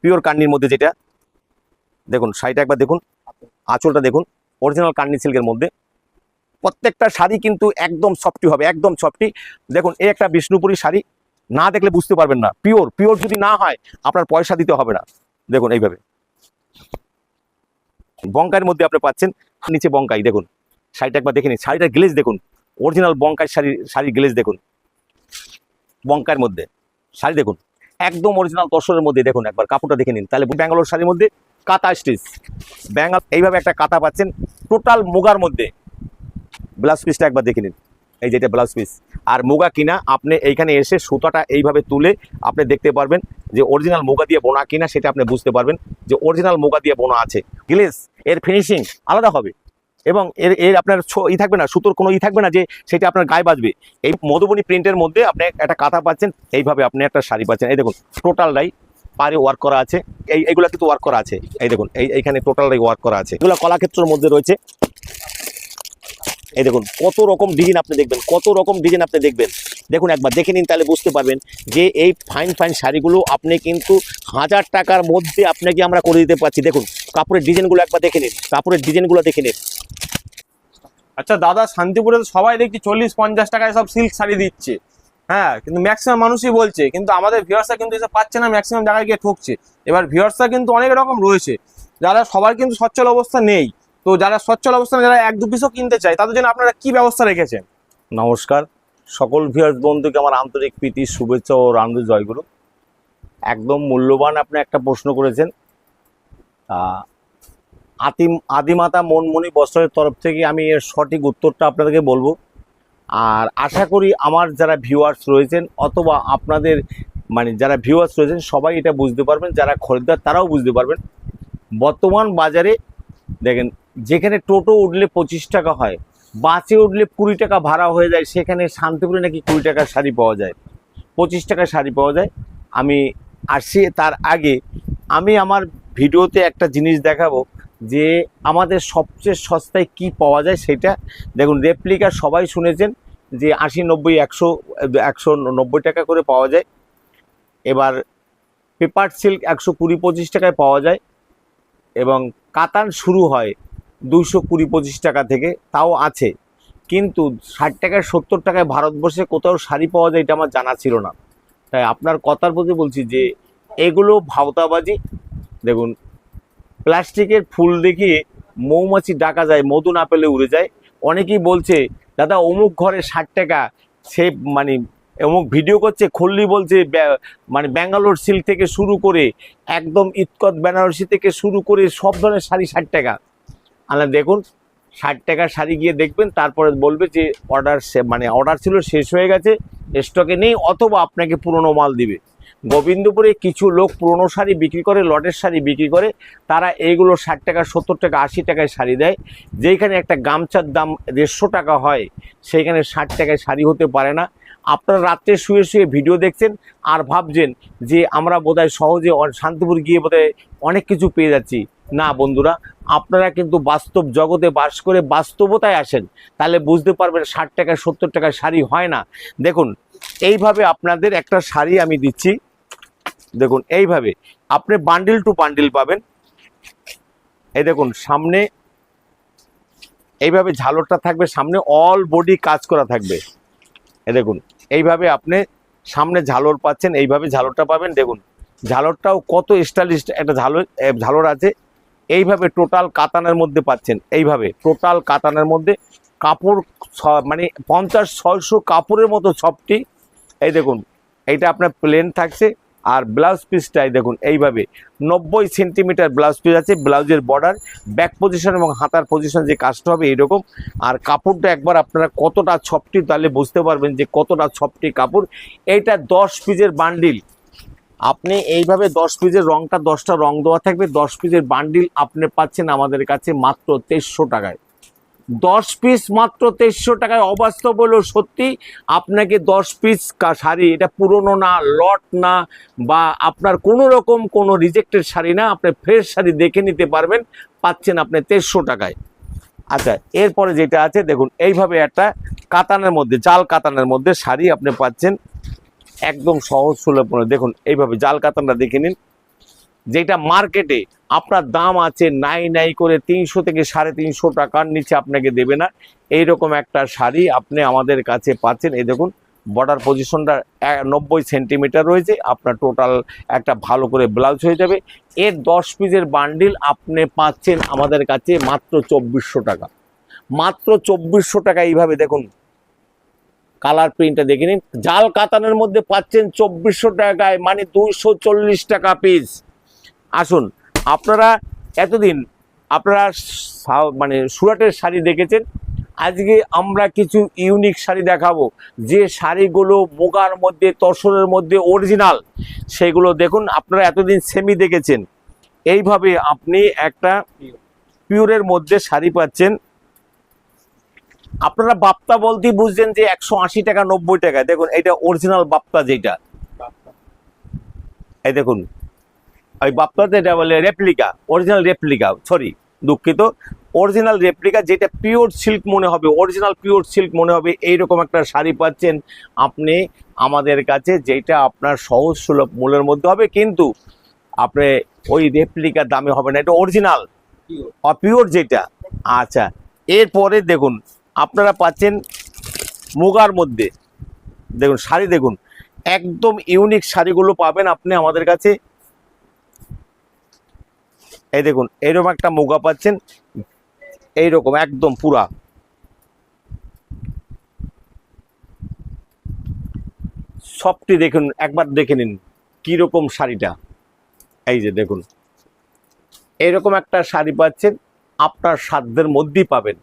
Pure কান্নির মধ্যে যেটা দেখুন, শাড়িটা একবার দেখুন, আঁচলটা দেখুন, অরিজিনাল কান্নি সিল্কের মধ্যে। প্রত্যেকটা শাড়ি কিন্তু একদম সফটি হবে, একদম সফটি। দেখুন, এই একটা বিষ্ণুপুরী শাড়ি, না দেখলে বুঝতে পারবেন না। পিওর পিওর যদি না হয় আপনার পয়সা দিতে হবে না। দেখুন এইভাবে বঙ্কাইয়ের মধ্যে আপনি পাচ্ছেন, নিচে বঙ্কাই। দেখুন শাড়িটা একবার দেখে নিন, শাড়িটার গ্লেজ দেখুন, অরিজিনাল বঙ্কাই শাড়ির গ্লেজ দেখুন। বঙ্কাইয়ের মধ্যে শাড়ি দেখুন, একদম অরিজিনাল তসরের মধ্যে। দেখুন একবার কাপড়টা দেখে নিন। তাহলে ব্যাঙ্গালোর শাড়ির মধ্যে কাঁথা স্টিচ, ব্যাঙ্গাল এইভাবে একটা কাঁথা পাচ্ছেন টোটাল মুগার মধ্যে। ব্লাউজ পিসটা একবার দেখে নিন, এই যেটা ব্লাউজ পিস। আর মুগা কিনা আপনি এইখানে এসে সুতাটা এইভাবে তুলে আপনি দেখতে পারবেন যে অরিজিনাল মুগা দিয়ে বোনা কিনা, সেটা আপনি বুঝতে পারবেন যে অরিজিনাল মুগা দিয়ে বোনা আছে। গ্লেজ এর ফিনিশিং আলাদা হবে, এবং এর আপনার থাকবে না, সুতোর কোনো থাকবে না যে সেটা আপনার গায়ে বাজবে। এই মধুবনী প্রিন্টের মধ্যে আপনি একটা কাঁথা পাচ্ছেন, এইভাবে আপনি একটা শাড়ি পাচ্ছেন। এই দেখুন টোটালটাই পারে ওয়ার্ক করা আছে, এইগুলা কিন্তু ওয়ার্ক করা আছে। এই দেখুন এইখানে টোটালটাই ওয়ার্ক করা আছে। এগুলো কলাক্ষেত্রের মধ্যে রয়েছে। এই দেখুন কত রকম ডিজাইন আপনি দেখবেন, কত রকম ডিজাইন আপনি দেখবেন। দেখুন একবার দেখে নিন, তাহলে বুঝতে পারবেন যে এই ফাইন ফাইন শাড়িগুলো আপনি কিন্তু 1000 টাকার মধ্যে আপনাকে আমরা করে দিতে পারছি। দেখুন কাপড়ের ডিজাইনগুলো একবার দেখে নিন, কাপড়ের ডিজাইনগুলো দেখে নিন। আচ্ছা দাদা, শান্তিপুরে তো সবাই দেখছি 40-50 টাকায় সব সিল্ক শাড়ি দিচ্ছে, হ্যাঁ, কিন্তু ম্যাক্সিমাম মানুষই বলছে, কিন্তু আমাদের ভিউয়ার্সরা কিন্তু এসব পাচ্ছে না, ম্যাক্সিমাম জায়গায় গিয়ে ঠকছে। এবার ভিউয়ার্সরা কিন্তু অনেক রকম রয়েছে, যারা সবার কিন্তু সচ্ছল অবস্থা নেই। তো যারা সচ্ছল অবস্থা, যারা 1-2 পিসও কিনতে চায়, তাদের জন্য আপনারা কি ব্যবস্থা রেখেছেন? নমস্কার সকল ভিউয়ার্স বন্ধুকে আমার আন্তরিক প্রীতি, শুভেচ্ছা ও আনন্দ জয়গুরু। একদম মূল্যবান আপনি একটা প্রশ্ন করেছেন। আদিমাতা মনমণি বস্ত্রের তরফ থেকে আমি এর সঠিক উত্তরটা আপনাদেরকে বলবো। আর আশা করি আমার যারা ভিউয়ার্স রয়েছেন, অথবা আপনাদের যারা ভিউয়ার্স রয়েছেন, সবাই এটা বুঝতে পারবেন, যারা খরিদ্দার তারাও বুঝতে পারবেন। বর্তমান বাজারে দেখেন, যেখানে টোটো উঠলে 25 টাকা হয়, বাসে উঠলে 20 টাকা ভাড়া হয়ে যায়, সেখানে শান্তিপুরে নাকি 20 টাকার শাড়ি পাওয়া যায়, 25 টাকার শাড়ি পাওয়া যায়। আমি আসছি, তার আগে আমি আমার ভিডিওতে একটা জিনিস দেখাবো যে আমাদের সবচেয়ে সস্তায় কি পাওয়া যায় সেটা দেখুন। রেপ্লিকা সবাই শুনেছেন যে 80, 90, 100, 190 টাকা করে পাওয়া যায়। এবার পেপার সিল্ক 120-25 টাকায় পাওয়া যায়, এবং কাতান শুরু হয় 220-25 টাকা থেকে, তাও আছে। কিন্তু 60 টাকায় 70 টাকায় ভারতবর্ষে কোথাও শাড়ি পাওয়া যায় এটা আমার জানা ছিল না। তাই আপনার কথার প্রতি বলছি যে এগুলো ভাওতাবাজি। দেখুন প্লাস্টিকের ফুল দেখিয়ে মৌমাছি ডাকা যায়, মধু না পেলে উড়ে যায়। অনেকেই বলছে দাদা অমুক ঘরে 60 টাকা, সে অমুক ভিডিও করছে, খুললি বলছে ব্যাঙ্গালোর সিল্ক থেকে শুরু করে একদম ইতকত বেনারসি থেকে শুরু করে সব ধরনের শাড়ি 60 টাকা। দেখুন 60 টাকার শাড়ি গিয়ে দেখবেন, তারপরে বলবে যে অর্ডার ছিল, শেষ হয়ে গেছে, স্টকে নেই, অথবা আপনাকে পুরনো মাল দিবে। গোবিন্দপুরে কিছু লোক পুরনো শাড়ি বিক্রি করে, লটের শাড়ি বিক্রি করে, তারা এইগুলো 60 টাকা, 70 টাকা, 80 টাকায় শাড়ি দেয়। যেখানে একটা গামছার দাম 150 টাকা হয়, সেইখানে 60 টাকায় শাড়ি হতে পারে না। আপনারা রাত্রে শুয়ে শুয়ে ভিডিও দেখছেন আর ভাবছেন যে আমরা বোধহয় সহজে শান্তিপুর গিয়ে বোধহয় অনেক কিছু পেয়ে যাচ্ছি। না বন্ধুরা, আপনারা কিন্তু বাস্তব জগতে বাস করে বাস্তবতায় আসেন, তাহলে বুঝতে পারবেন 60 টাকা 70 টাকায় শাড়ি হয় না। দেখুন এইভাবে আপনাদের একটা শাড়ি আমি দিচ্ছি। দেখুন এইভাবে আপনি বান্ডিল টু বান্ডিল পাবেন। এই দেখুন সামনে এইভাবে ঝালরটা থাকবে, সামনে অল বডি কাজ করা থাকবে। এই দেখুন এইভাবে আপনি সামনে ঝালর পাচ্ছেন, এইভাবে ঝালরটা পাবেন। দেখুন ঝালরটাও কত স্টাইলিশ একটা ঝালর আছে। এইভাবে টোটাল কাতানের মধ্যে পাচ্ছেন, এইভাবে টোটাল কাতানের মধ্যে কাপড় 50-600 কাপড়ের মতো সবটি। এই দেখুন এইটা আপনার প্লেন থাকছে। আর ব্লাউজ পিসটাই দেখুন এইভাবে 90 সেন্টিমিটার ব্লাউজ পিস আছে। ব্লাউজের বর্ডার, ব্যাক পজিশন এবং হাতার পজিশন যে কাজটা হবে এইরকম। আর কাপড়টা একবার আপনারা কতটা সফটি, তাহলে বুঝতে পারবেন যে কতটা সফটি কাপড়। এইটা 10 পিসের বান্ডিল। আপনি এইভাবে 10 পিসের রংটা 10টা রং দেওয়া থাকবে, 10 পিসের বান্ডিল আপনি পাচ্ছেন আমাদের কাছে মাত্র 2300 টাকায়। 10 পিস মাত্র 2300 টাকায়। অবাস্তব হলেও সত্যি, আপনাকে 10 পিস শাড়ি, এটা পুরনো না, লট না, বা আপনার কোনো রকম কোনো রিজেক্টেড শাড়ি না, আপনি ফ্রেশ শাড়ি দেখে নিতে পারবেন, পাচ্ছেন আপনি 2300 টাকায়। আচ্ছা এরপরে যেটা আছে দেখুন, এইভাবে একটা কাতানের মধ্যে, জাল কাতানের মধ্যে শাড়ি আপনি পাচ্ছেন একদম সহজ সুলভ মূল্যে। দেখুন এইভাবে জাল কাতানটা দেখে নিন, যেটা মার্কেটে আপনার দাম আছে নাই নাই করে 300 থেকে 350 টাকার নিচে আপনাকে দেবে না, এইরকম একটা শাড়ি আপনি আমাদের কাছে পাচ্ছেন। এই দেখুন বর্ডার পজিশনটা 90 সেন্টিমিটার রয়েছে, আপনার টোটাল একটা ভালো করে ব্লাউজ হয়ে যাবে। এর 10 পিসের বান্ডিল আপনি পাচ্ছেন আমাদের কাছে মাত্র 2400 টাকা, মাত্র 2400 টাকা। এইভাবে দেখুন কালার প্রিন্টটা দেখে নিন, জাল কাতানের মধ্যে পাচ্ছেন 2400 টাকায়, মানে 240 টাকা পিস। আসুন, আপনারা এতদিন আপনারা মানে সুরাটের শাড়ি দেখেছেন, আজকে আমরা কিছু ইউনিক শাড়ি দেখাবো, যে শাড়িগুলো মুগার মধ্যে তসরের মধ্যে অরিজিনাল, সেগুলো দেখুন। আপনারা এতদিন সেমি দেখেছেন, এইভাবে আপনি একটা পিওরের মধ্যে শাড়ি পাচ্ছেন। আপনারা বাপ্তা বলতেই বুঝছেন যে 180 টাকা 90 টাকা। দেখুন এটা অরিজিনাল বাপ্তা, যেটা এই দেখুন ওই বাপ্তাতে এটা বলে রেপ্লিকা, অরিজিনাল রেপ্লিকা, সরি দুঃখিত, অরিজিনাল রেপ্লিকা, যেটা পিওর সিল্ক মনে হবে, অরিজিনাল পিওর সিল্ক মনে হবে। এইরকম একটা শাড়ি পাচ্ছেন আপনি আমাদের কাছে, যেটা আপনার সহজ সুলভ মূল্যের মধ্যে হবে, কিন্তু আপনি ওই রেপ্লিকার দামে হবে না, এটা অরিজিনাল পিওর যেটা। আচ্ছা, এরপরে দেখুন আপনারা পাচ্ছেন মুগার মধ্যে, দেখুন শাড়ি দেখুন, একদম ইউনিক শাড়িগুলো পাবেন আপনি আমাদের কাছে। এই দেখুন এইরকম একটা মুগা পাচ্ছেন, এইরকম একদম পুরা সবটি দেখুন, একবার দেখে নিন কিরকম শাড়িটা। এই যে দেখুন এইরকম একটা শাড়ি পাচ্ছেন, আপনার সাধ্যের মধ্যেই পাবেন,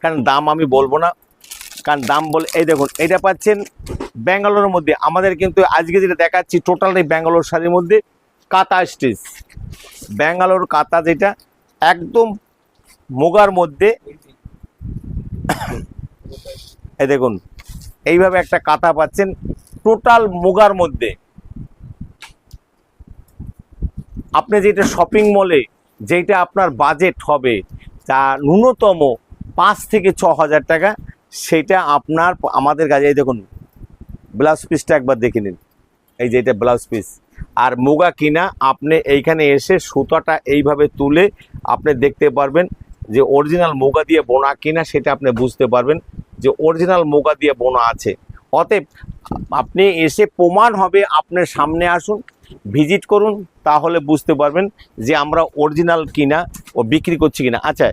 কারণ দাম আমি বলবো না, কারণ দাম বলে। এই দেখুন এটা পাচ্ছেন ব্যাঙ্গালোরের মধ্যে, আমাদের কিন্তু আজকে যেটা দেখাচ্ছি টোটালটাই ব্যাঙ্গালোর শাড়ির মধ্যে, কাতা স্টিচ, ব্যাঙ্গালোর কাতা, যেটা একদম মুগার মধ্যে। এই দেখুন এইভাবে একটা কাতা পাচ্ছেন টোটাল মুগার মধ্যে। আপনি যেটা শপিং মলে যেটা আপনার বাজেট হবে তা ন্যূনতম 5 থেকে 6,000 টাকা, সেটা আপনার আমাদের কাছে। এই দেখুন ব্লাউজ পিসটা একবার দেখে নিন, এই যে এটা ব্লাউজ পিস। আর মুগা কিনা আপনি এইখানে এসে সুতাটা এইভাবে তুলে আপনি দেখতে পারবেন যে অরিজিনাল মুগা দিয়ে বোনা কিনা, সেটা আপনি বুঝতে পারবেন যে অরিজিনাল মুগা দিয়ে বোনা আছে। অতএব আপনি এসে প্রমাণ হবে, আপনার সামনে আসুন, ভিজিট করুন, তাহলে বুঝতে পারবেন যে আমরা অরিজিনাল কিনা ও বিক্রি করছি কিনা। আচ্ছা,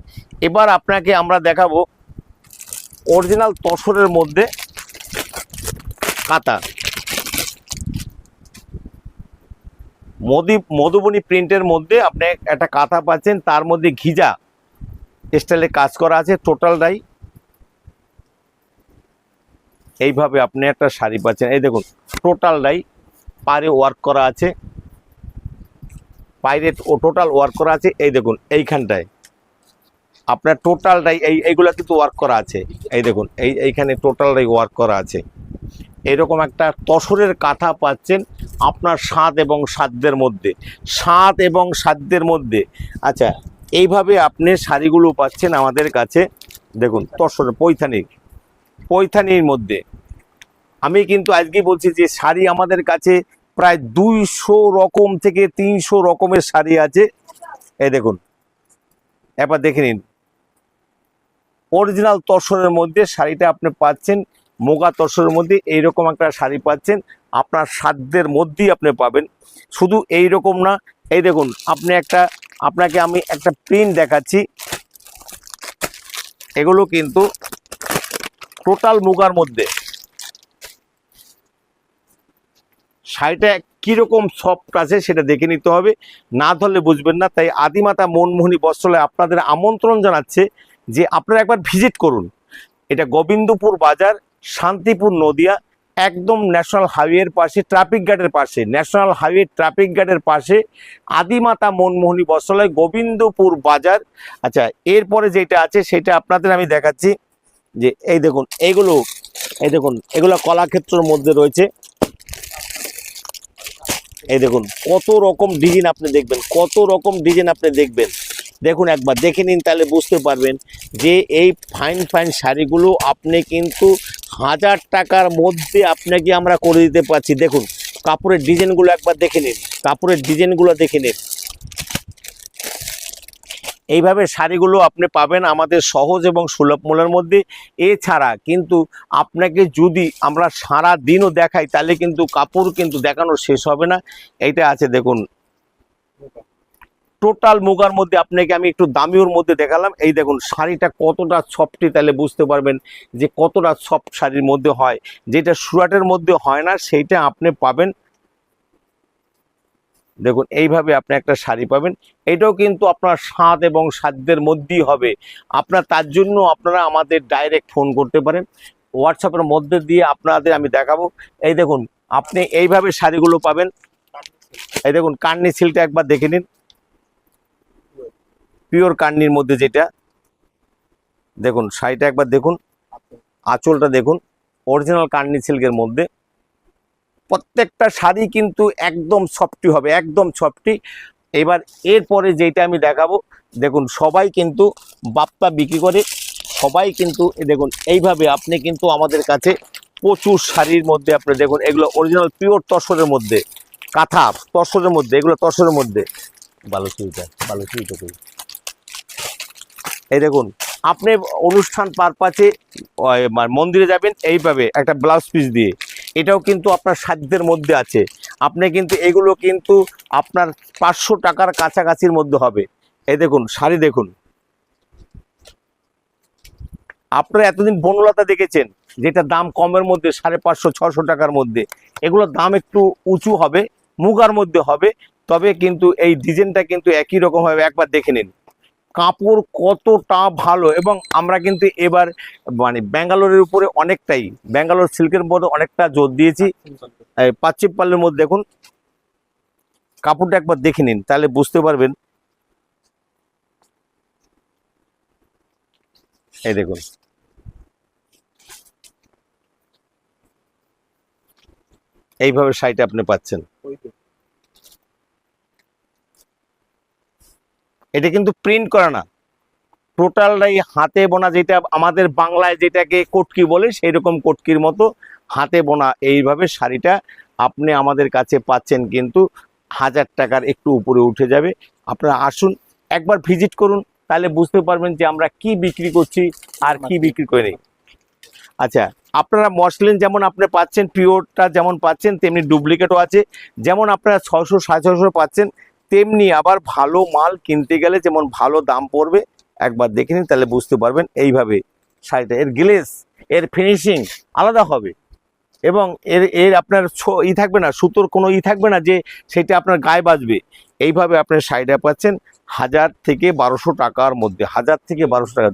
এবার আপনাকে আমরা দেখাবো অরিজিনাল তসরের মধ্যে কাতা, মধুবনী প্রিন্টের মধ্যে আপনি একটা কাঁথা পাচ্ছেন, তার মধ্যে ঘিজা স্টাইলে কাজ করা আছে টোটালটাই। এইভাবে আপনি একটা শাড়ি পাচ্ছেন, এই দেখুন টোটালটাই পারে ওয়ার্ক করা আছে, পাইরেট ও টোটাল ওয়ার্ক করা আছে। এই দেখুন এইখানটায় আপনার টোটালটাই এইগুলো কিন্তু ওয়ার্ক করা আছে, এই দেখুন এইখানে টোটালটাই ওয়ার্ক করা আছে। এরকম একটা তসরের কাঁথা পাচ্ছেন আপনার স্বাদ এবং সাধ্যের মধ্যে, স্বাদ এবং সাধ্যের মধ্যে। আচ্ছা, এইভাবে আপনি শাড়িগুলো পাচ্ছেন আমাদের কাছে। দেখুন তসরের পৈথানির মধ্যে আমি কিন্তু আজকে বলছি যে শাড়ি আমাদের কাছে প্রায় 200 রকম থেকে 300 রকমের শাড়ি আছে। এই দেখুন একবার দেখে নিন, অরিজিনাল তসরের মধ্যে শাড়িটা আপনি পাচ্ছেন, মুগা তসরের মধ্যে এইরকম একটা শাড়ি পাচ্ছেন, আপনার সাধ্যের মধ্যেই আপনি পাবেন। শুধু এই রকম না, এই দেখুন আপনাকে আমি একটা প্রিন্ট দেখাচ্ছি, এগুলো কিন্তু টোটাল মুগার মধ্যে। শাড়িটা কীরকম সফট আছে সেটা দেখে নিতে হবে, না ধরলে বুঝবেন না। তাই আদিমাতা মনমোহিনী বস্ত্রালয় আপনাদের আমন্ত্রণ জানাচ্ছে যে আপনারা একবার ভিজিট করুন। এটা গোবিন্দপুর বাজার, শান্তিপুর, নদিয়া, একদম ন্যাশনাল হাইওয়ের পাশে, ট্রাফিক গার্ডের পাশে, ন্যাশনাল হাইওয়ে ট্রাফিক গার্ডের পাশে আদিমাতা মনমোহিনী বস্ত্রালয়, গোবিন্দপুর বাজার। আচ্ছা, এরপরে যেটা আছে সেটা আপনাদের আমি দেখাচ্ছি, যে এই দেখুন এগুলো কলাক্ষেত্রের মধ্যে রয়েছে। এই দেখুন কত রকম ডিজাইন আপনি দেখবেন, কত রকম ডিজাইন আপনি দেখবেন। দেখুন একবার দেখে নিন, তাহলে বুঝতে পারবেন যে এই ফাইন শাড়িগুলো আপনি কিন্তু 1000 টাকার মধ্যে আপনাকে আমরা করে দিতে পারছি। দেখুন কাপড়ের ডিজাইনগুলো একবার দেখে নিন, কাপড়ের ডিজাইনগুলো দেখে নিন, এইভাবে শাড়িগুলো আপনি পাবেন আমাদের সহজ এবং সুলভ মূল্যের মধ্যে। এছাড়া কিন্তু আপনাকে যদি আমরা সারা দিনও দেখাই তাহলে কিন্তু কাপড় কিন্তু দেখানো শেষ হবে না। এইটা আছে দেখুন, টোটাল মুগার মধ্যে আপনাকে আমি একটু দামিওর মধ্যে দেখালাম। এই দেখুন শাড়িটা কতটা সফটি, তাহলে বুঝতে পারবেন যে কতটা সফট শাড়ির মধ্যে হয়, যেটা সুরাটের মধ্যে হয় না সেইটা আপনি পাবেন। দেখুন এইভাবে আপনি একটা শাড়ি পাবেন। এটাও কিন্তু আপনার স্বাদ এবং সাধ্যের মধ্যেই হবে। আপনার তার জন্য আপনারা আমাদের ডাইরেক্ট ফোন করতে পারেন, হোয়াটসঅ্যাপের মধ্যে দিয়ে আপনাদের আমি দেখাবো। এই দেখুন আপনি এইভাবে শাড়িগুলো পাবেন। এই দেখুন কান্নি সিল্কটা একবার দেখে নিন, পিওর কান্নির মধ্যে যেটা। দেখুন শাড়িটা একবার দেখুন, আঁচলটা দেখুন, অরিজিনাল কান্নি সিল্কের মধ্যে। প্রত্যেকটা শাড়ি কিন্তু একদম সফটি হবে, একদম সফটি। এবার এরপরে যেটা আমি দেখাবো, দেখুন সবাই কিন্তু বাপ্পা বিক্রি করে, সবাই কিন্তু দেখুন এইভাবে আপনি কিন্তু আমাদের কাছে প্রচুর শাড়ির মধ্যে আপনি দেখুন এগুলো অরিজিনাল পিওর তসরের মধ্যে, কাঁথা তসরের মধ্যে, এগুলো তসরের মধ্যে। ভালো চুইটা, ভালো চুইটা করি। এই দেখুন আপনি অনুষ্ঠান পারপাসে মন্দিরে যাবেন এইভাবে একটা ব্লাউজ পিস দিয়ে, এটাও কিন্তু আপনার সাধ্যের মধ্যে আছে। আপনি কিন্তু এগুলো কিন্তু আপনার 500 টাকার কাছাকাছির মধ্যে হবে। এই দেখুন শাড়ি দেখুন, আপনারা এতদিন বনলতা দেখেছেন যেটা দাম কমের মধ্যে 550-600 টাকার মধ্যে, এগুলোর দাম একটু উঁচু হবে, মুগার মধ্যে হবে, তবে কিন্তু এই ডিজাইনটা কিন্তু একই রকম হবে। একবার দেখে নিন কাপড় কতটা ভালো। এবং আমরা কিন্তু এবার মানে ব্যাঙ্গালোরের উপরে অনেকটাই, ব্যাঙ্গালোর সিল্কের মধ্যে অনেকটা জোর দিয়েছি। পাচ্চিম পাল্লের মধ্যে দেখুন কাপড়টা একবার দেখে নিন, তাহলে বুঝতে পারবেন। এই দেখুন এইভাবে শাড়িটা আপনি পাচ্ছেন। এটা কিন্তু প্রিন্ট করা না, টোটালটাই হাতে বোনা, যেটা আমাদের বাংলায় যেটাকে কটকি বলে সেই রকম কটকির মতো হাতে বোনা। এইভাবে শাড়িটা আপনি আমাদের কাছে পাচ্ছেন কিন্তু 1000 টাকার একটু উপরে উঠে যাবে। আপনারা আসুন একবার ভিজিট করুন, তাহলে বুঝতে পারবেন যে আমরা কি বিক্রি করছি আর কি বিক্রি করি। আচ্ছা, আপনারা মসলিন যেমন আপনি পাচ্ছেন পিওরটা যেমন পাচ্ছেন, তেমনি ডুপ্লিকেটও আছে। যেমন আপনারা 600-650 পাচ্ছেন, তেমনি আবার ভালো মাল কিনতে গেলে যেমন ভালো দাম পড়বে। একবার দেখে নিন, তাহলে বুঝতে পারবেন। এইভাবে শাড়িটা, এর গ্লেজ, এর ফিনিশিং আলাদা হবে। এবং এর এর আপনার থাকবে না, সুতোর কোনো থাকবে না যে সেটা আপনার গায়ে বাজবে। এইভাবে আপনার শাড়িটা পাচ্ছেন 1000 থেকে 1200 টাকার মধ্যে, 1000 থেকে 1200 টাকা।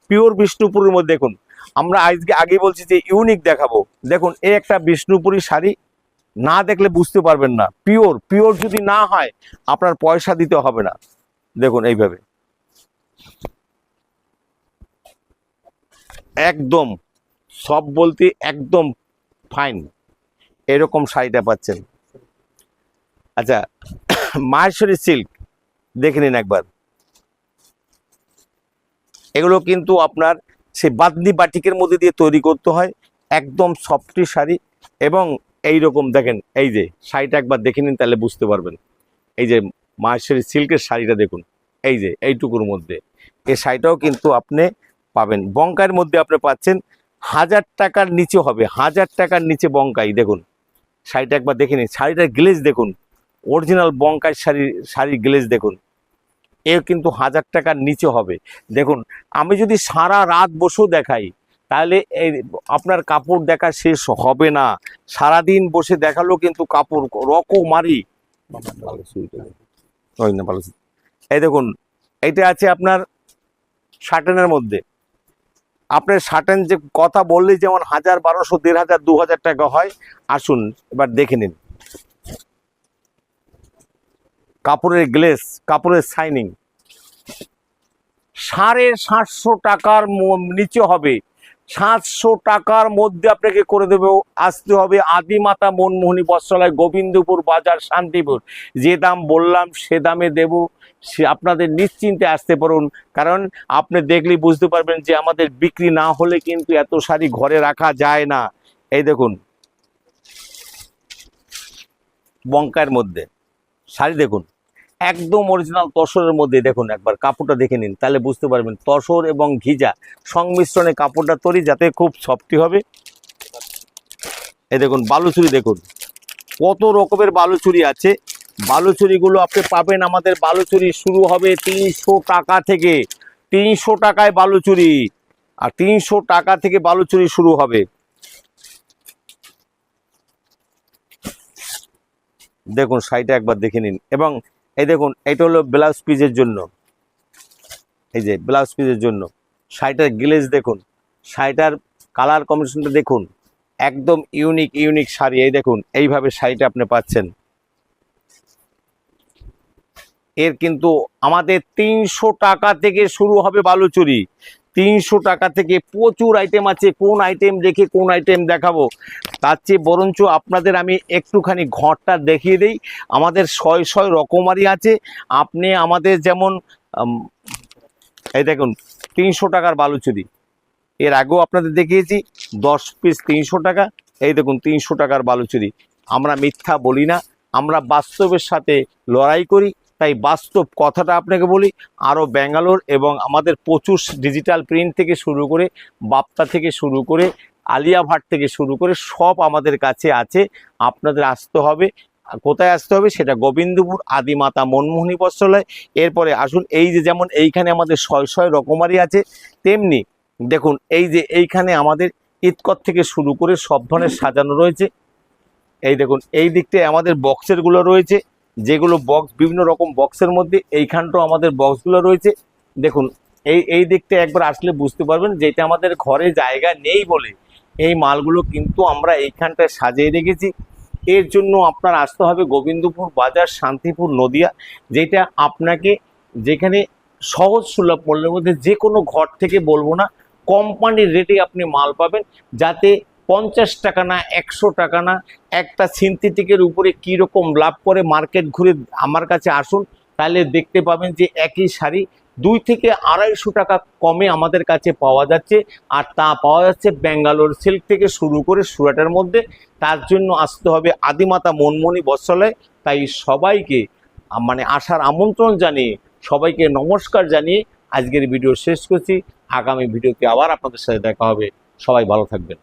পিওর বিষ্ণুপুরের মধ্যে দেখুন, আমরা আগে বলছি যে ইউনিক দেখাবো। দেখুন এই একটা বিষ্ণুপুরি শাড়ি, না দেখলে বুঝতে পারবেন না। পিওর পিওর যদি না হয় আপনার পয়সা দিতে হবে না। দেখুন এইভাবে একদম সব বলতে একদম ফাইন এরকম শাড়িটা পাচ্ছেন। আচ্ছা, মাহেশ্বরী সিল্ক দেখে নিন একবার। এগুলো কিন্তু আপনার সেই বাদনি বাটিকের মধ্যে দিয়ে তৈরি করতে হয়, একদম সফটি শাড়ি। এবং এই রকম দেখেন, এই যে শাড়িটা একবার দেখে নিন, তাহলে বুঝতে পারবেন। এই যে মাহেশ্বরী সিল্কের শাড়িটা দেখুন, এই যে এইটুকুর মধ্যে এই শাড়িটাও কিন্তু আপনি পাবেন। বঙ্কার মধ্যে আপনি পাচ্ছেন 1000 টাকার নিচে হবে, 1000 টাকার নিচে বঙ্কাই। দেখুন শাড়িটা একবার দেখে নিন, শাড়িটার গ্লেজ দেখুন, অরিজিনাল বঙ্কাই শাড়ির গ্লেজ দেখুন। এও কিন্তু 1000 টাকার নিচে হবে। দেখুন আমি যদি সারা রাত বসেও দেখাই তাহলে এই আপনার কাপড় দেখা শেষ হবে না। সারাদিন বসে দেখালেও কিন্তু কাপড় রকমারি ভালো। এই দেখুন এইটা আছে আপনার শার্টেনের মধ্যে। আপনার শার্টেন যে কথা বললে যেমন 1000, 1200, 1500, 2000 টাকা হয়। আসুন এবার দেখে নিন কাপড়ের গ্লেজ, কাপড়ের শাইনিং। 750 টাকার নিচে হবে, 700 টাকার মধ্যে আপনাকে করে দেবে। আসতে হবে আদিমাতা মনমোহিনী বস্ত্রালয়, গোবিন্দপুর বাজার, শান্তিপুর। যে দাম বললাম সে দামে দেব, সে আপনাদের নিশ্চিন্তে আসতে পারুন। কারণ আপনি দেখলেই বুঝতে পারবেন যে আমাদের বিক্রি না হলে কিন্তু এত শাড়ি ঘরে রাখা যায় না। এই দেখুন বঙ্কার মধ্যে শাড়ি দেখুন, একদম অরিজিনাল তসরের মধ্যে। দেখুন একবার কাপড়টা দেখে নিন, তাহলে বুঝতে পারবেন তসর এবং ঘিজা সংমিশ্রণে কাপড়টা তৈরি, যাতে খুব সফটি হবে। এই দেখুন বালুচুরি, দেখুন কত রকমের বালুচুরি আছে। বালুচুরিগুলো আপনি পাবেন, আমাদের বালুচুরি শুরু হবে 300 টাকা থেকে। 300 টাকায় বালুচুরি, আর 300 টাকা থেকে বালুচুরি শুরু হবে। দেখুন শাড়িটা একবার দেখে নিন। এবং এই দেখুন এটা হলো ব্লাউজ পিসের জন্য, এই যে ব্লাউজ পিসের জন্য শাড়িটার গ্লেজ দেখুন, শাড়িটার কালার কম্বিনেশনটা দেখুন, একদম ইউনিক ইউনিক শাড়ি। এই দেখুন এইভাবে শাড়িটা আপনি পাচ্ছেন। এর কিন্তু আমাদের 300 টাকা থেকে শুরু হবে বালুচুরি। 300 টাকা থেকে প্রচুর আইটেম আছে। কোন আইটেম রেখে কোন আইটেম দেখাবো, তার চেয়ে বরঞ্চ আপনাদের আমি একটুখানি ঘরটা দেখিয়ে দিই। আমাদের শয় রকমারি আছে। আপনি আমাদের যেমন এই দেখুন 300 টাকার বালুচুরি, এর আগেও আপনাদের দেখিয়েছি 10 পিস 300 টাকা। এই দেখুন 300 টাকার বালুচুরি। আমরা মিথ্যা বলি না, আমরা বাস্তবের সাথে লড়াই করি, তাই বাস্তব কথাটা আপনাকে বলি। আরও ব্যাঙ্গালোর এবং আমাদের প্রচুর ডিজিটাল প্রিন্ট থেকে শুরু করে, বাপ্তা থেকে শুরু করে, আলিয়া ভাট থেকে শুরু করে সব আমাদের কাছে আছে। আপনাদের আসতে হবে। কোথায় আসতে হবে সেটা গোবিন্দপুর আদিমাতা মনমোহিনী বস্ত্রালয়। এরপরে আসুন, এই যে যেমন এইখানে আমাদের শয় রকমারি আছে, তেমনি দেখুন এই যে এইখানে আমাদের ইতকত থেকে শুরু করে সব ধরনের সাজানো রয়েছে। এই দেখুন এই দিকটায় আমাদের বক্সেরগুলো রয়েছে, যেগুলো বক্স বিভিন্ন রকম বক্সের মধ্যে এইখানটাও আমাদের বক্সগুলো রয়েছে। দেখুন এই দিকটা একবার আসলে বুঝতে পারবেন যে এটা আমাদের ঘরে জায়গা নেই বলে এই মালগুলো কিন্তু আমরা এইখানটায় সাজিয়ে রেখেছি। এর জন্য আপনার আসতে হবে গোবিন্দপুর বাজার, শান্তিপুর, নদিয়া, যেটা আপনাকে যেখানে সহজ সুলভ মূল্যের মধ্যে যে কোনো ঘর থেকে বলবো না, কোম্পানির রেটে আপনি মাল পাবেন, যাতে 50 টাকা না 100 টাকা না, একটা সিনথেটিকের উপরে কীরকম লাভ করে। মার্কেট ঘুরে আমার কাছে আসুন, তাহলে দেখতে পাবেন যে একই শাড়ি 2 থেকে 250 টাকা কমে আমাদের কাছে পাওয়া যাচ্ছে। আর তা পাওয়া যাচ্ছে ব্যাঙ্গালোর সিল্ক থেকে শুরু করে সুরাটের মধ্যে। তার জন্য আসতে হবে আদিমাতা মনমোহিনী বস্ত্রালয়। তাই সবাইকে মানে আসার আমন্ত্রণ জানিয়ে, সবাইকে নমস্কার জানিয়ে আজকের ভিডিও শেষ করছি। আগামী ভিডিওতে আবার আপনাদের সাথে দেখা হবে। সবাই ভালো থাকবেন।